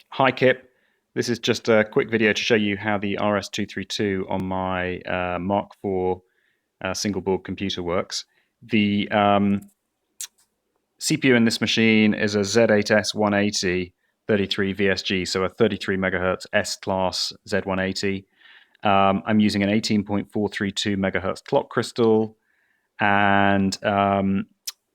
Hi Kip, this is just a quick video to show you how the RS232 on my Mark IV single board computer works. The CPU in this machine is a Z180 33 VSG, so a 33 megahertz S-class Z180. I'm using an 18.432 megahertz clock crystal, and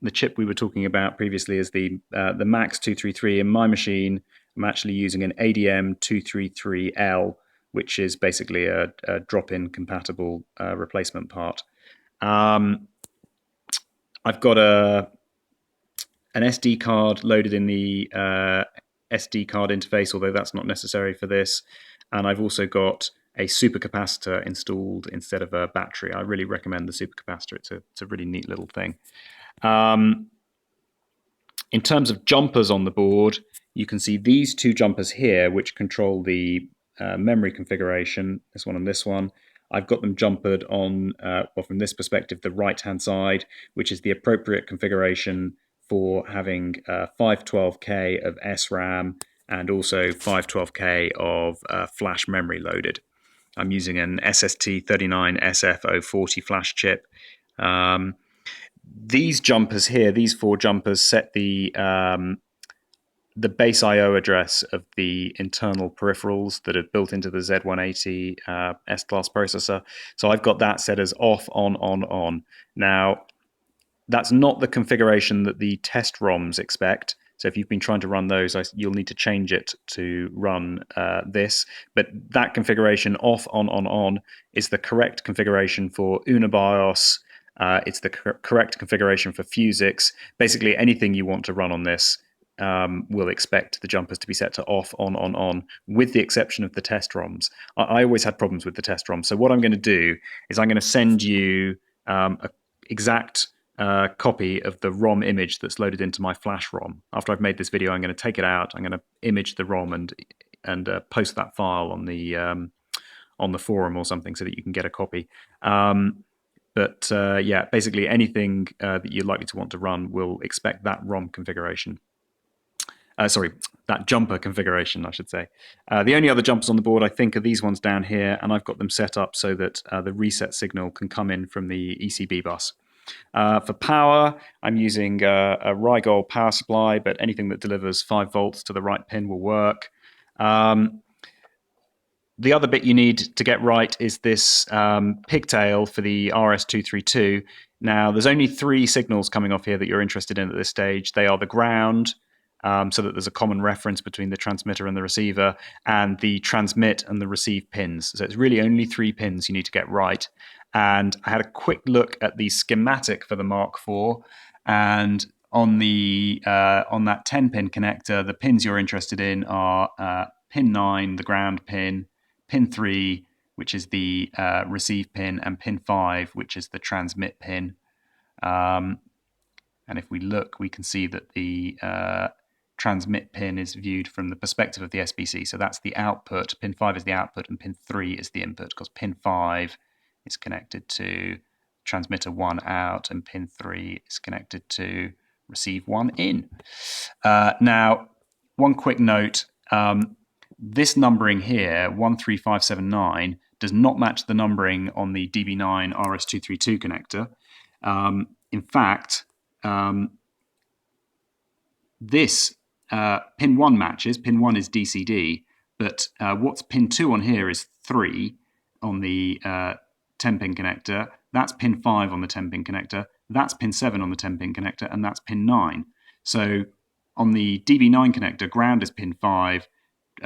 the chip we were talking about previously is the Max 233. In my machine, I'm actually using an ADM 233L, which is basically a drop-in compatible replacement part. I've got an SD card loaded in the SD card interface, although that's not necessary for this. And I've also got a supercapacitor installed instead of a battery. I really recommend the supercapacitor. It's a really neat little thing. In terms of jumpers on the board, you can see these two jumpers here, which control the memory configuration, this one and this one. I've got them jumpered on, well, from this perspective, the right-hand side, which is the appropriate configuration for having 512K of SRAM and also 512K of flash memory loaded. I'm using an SST39SF040 flash chip. These jumpers here, these four jumpers, set the base I/O address of the internal peripherals that are built into the Z180 S-class processor. So I've got that set as off, on. Now, that's not the configuration that the test ROMs expect. So if you've been trying to run those, you'll need to change it to run this. But that configuration, off, on, is the correct configuration for UniBIOS. It's the correct configuration for Fusix. Basically, anything you want to run on this will expect the jumpers to be set to off, on, with the exception of the test ROMs. I always had problems with the test ROMs. So what I'm going to do is I'm going to send you an exact copy of the ROM image that's loaded into my flash ROM. After I've made this video, I'm going to take it out. I'm going to image the ROM and post that file on the forum or something so that you can get a copy. Yeah, basically anything that you're likely to want to run will expect that ROM configuration. Sorry, that jumper configuration, I should say. The only other jumpers on the board, I think, are these ones down here, and I've got them set up so that the reset signal can come in from the ECB bus. For power, I'm using a Rigol power supply, but anything that delivers 5 volts to the right pin will work. The other bit you need to get right is this pigtail for the RS232. Now, there's only 3 signals coming off here that you're interested in at this stage. They are the ground, so that there's a common reference between the transmitter and the receiver, and the transmit and the receive pins. So it's really only 3 pins you need to get right. And I had a quick look at the schematic for the Mark IV, and on that 10-pin connector, the pins you're interested in are pin 9, the ground pin, pin 3, which is the receive pin, and pin 5, which is the transmit pin. And if we look, we can see that the transmit pin is viewed from the perspective of the SBC. So that's the output. Pin 5 is the output, and pin 3 is the input, because pin 5 is connected to transmitter 1 out, and pin 3 is connected to receive 1 in. Now, one quick note. This numbering here, 13579, does not match the numbering on the DB9 RS232 connector. In fact, this pin 1 matches. Pin 1 is DCD, but what's pin 2 on here is 3 on the 10-pin connector. That's pin 5 on the 10-pin connector. That's pin 7 on the 10-pin connector, and that's pin 9. So on the DB9 connector, ground is pin 5,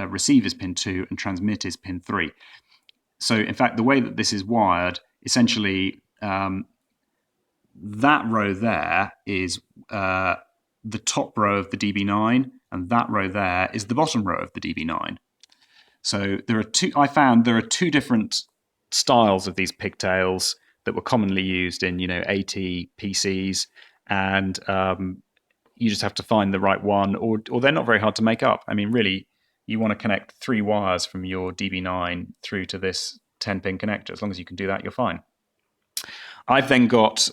receive is pin 2, and transmit is pin 3. So in fact, the way that this is wired, essentially that row there is the top row of the DB9, and that row there is the bottom row of the DB9. So I found there are 2 different styles of these pigtails that were commonly used in, AT PCs, and you just have to find the right one, or they're not very hard to make up. I mean, really, you want to connect 3 wires from your DB9 through to this 10-pin connector. As long as you can do that, you're fine. I've then got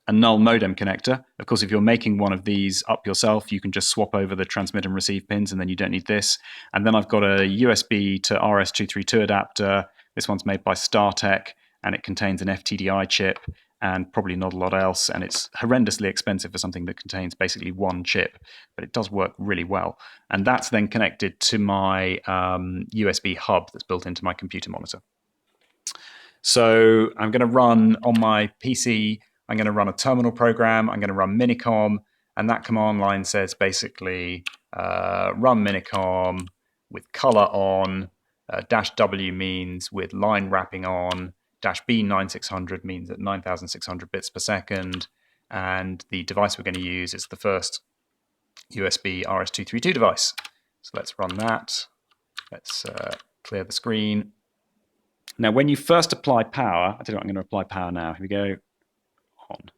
a null modem connector. Of course, if you're making one of these up yourself, you can just swap over the transmit and receive pins, and then you don't need this. And then I've got a USB to RS232 adapter. This one's made by StarTech, and it contains an FTDI chip and probably not a lot else. And it's horrendously expensive for something that contains basically one chip, but it does work really well. And that's then connected to my USB hub that's built into my computer monitor. So I'm going to run on my PC, I'm going to run a terminal program, I'm going to run minicom, and that command line says basically run minicom with color on, -W means with line wrapping on, -B 9600 means at 9600 bits per second, and the device we're going to use is the first USB RS232 device. So let's run that. Let's clear the screen. Now, when you first apply power, I don't know, I'm going to apply power now. Here we go. On.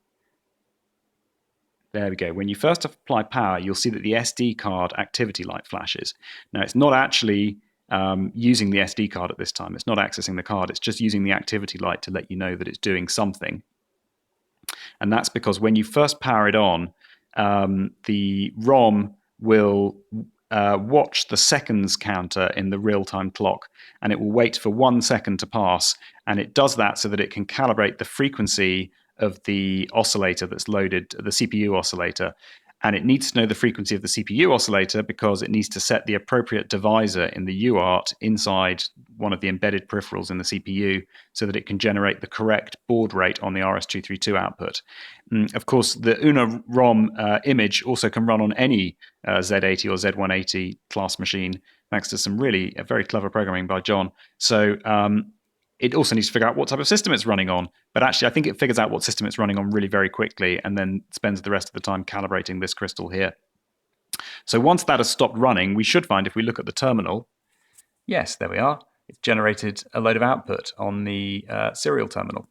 There we go. When you first apply power, you'll see that the SD card activity light flashes. Now, it's not actually using the SD card at this time. It's not accessing the card. It's just using the activity light to let you know that it's doing something. And that's because when you first power it on, the ROM will watch the seconds counter in the real-time clock, and it will wait for 1 second to pass, and it does that so that it can calibrate the frequency of the oscillator that's loaded, the CPU oscillator. And it needs to know the frequency of the CPU oscillator because it needs to set the appropriate divisor in the UART inside one of the embedded peripherals in the CPU so that it can generate the correct baud rate on the RS232 output. Of course, the UNA ROM image also can run on any Z80 or Z180 class machine, thanks to some really very clever programming by John. So it also needs to figure out what type of system it's running on. But actually, I think it figures out what system it's running on really very quickly and then spends the rest of the time calibrating this crystal here. So once that has stopped running, we should find, if we look at the terminal, yes, there we are. It's generated a load of output on the serial terminal.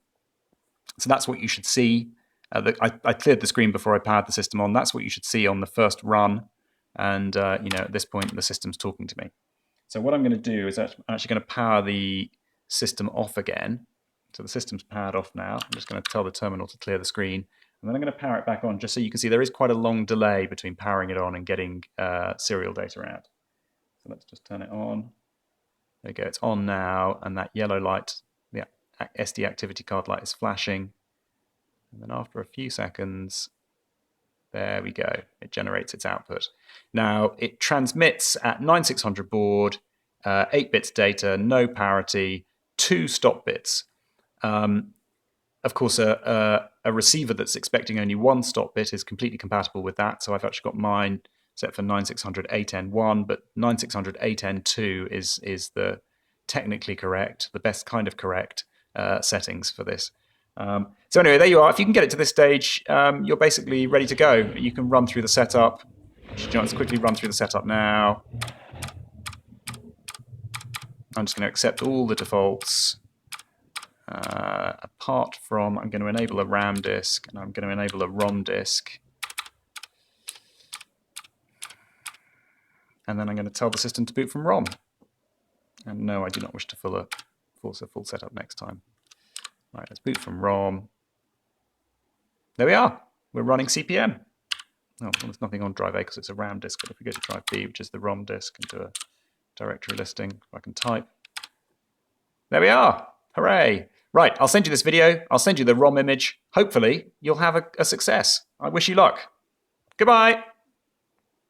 So that's what you should see. I cleared the screen before I powered the system on. That's what you should see on the first run. And at this point, the system's talking to me. So what I'm going to do is I'm actually going to power the system off again. So the system's powered off now. I'm just going to tell the terminal to clear the screen. And then I'm going to power it back on just so you can see there is quite a long delay between powering it on and getting serial data out. So let's just turn it on. There we go, it's on now, and that yellow light, the SD activity card light, is flashing. And then after a few seconds, there we go, it generates its output. Now, it transmits at 9600 baud, 8 bits data, no parity, 2 stop bits. Of course, a receiver that's expecting only 1 stop bit is completely compatible with that. So I've actually got mine set for 9600 8N1, but 9600 8N2 is the technically correct, the best kind of correct settings for this. So anyway, there you are. If you can get it to this stage, you're basically ready to go. You can run through the setup. Let's quickly run through the setup now. I'm just going to accept all the defaults. Apart from, I'm going to enable a RAM disk, and I'm going to enable a ROM disk. And then I'm going to tell the system to boot from ROM. And no, I do not wish to force a full setup next time. Right, let's boot from ROM. There we are. We're running CPM. Oh, well, there's nothing on drive A because it's a RAM disk, but if we go to drive B, which is the ROM disk, and do a directory listing, if I can type. There we are. Hooray. Right, I'll send you this video. I'll send you the ROM image. Hopefully, you'll have a success. I wish you luck. Goodbye.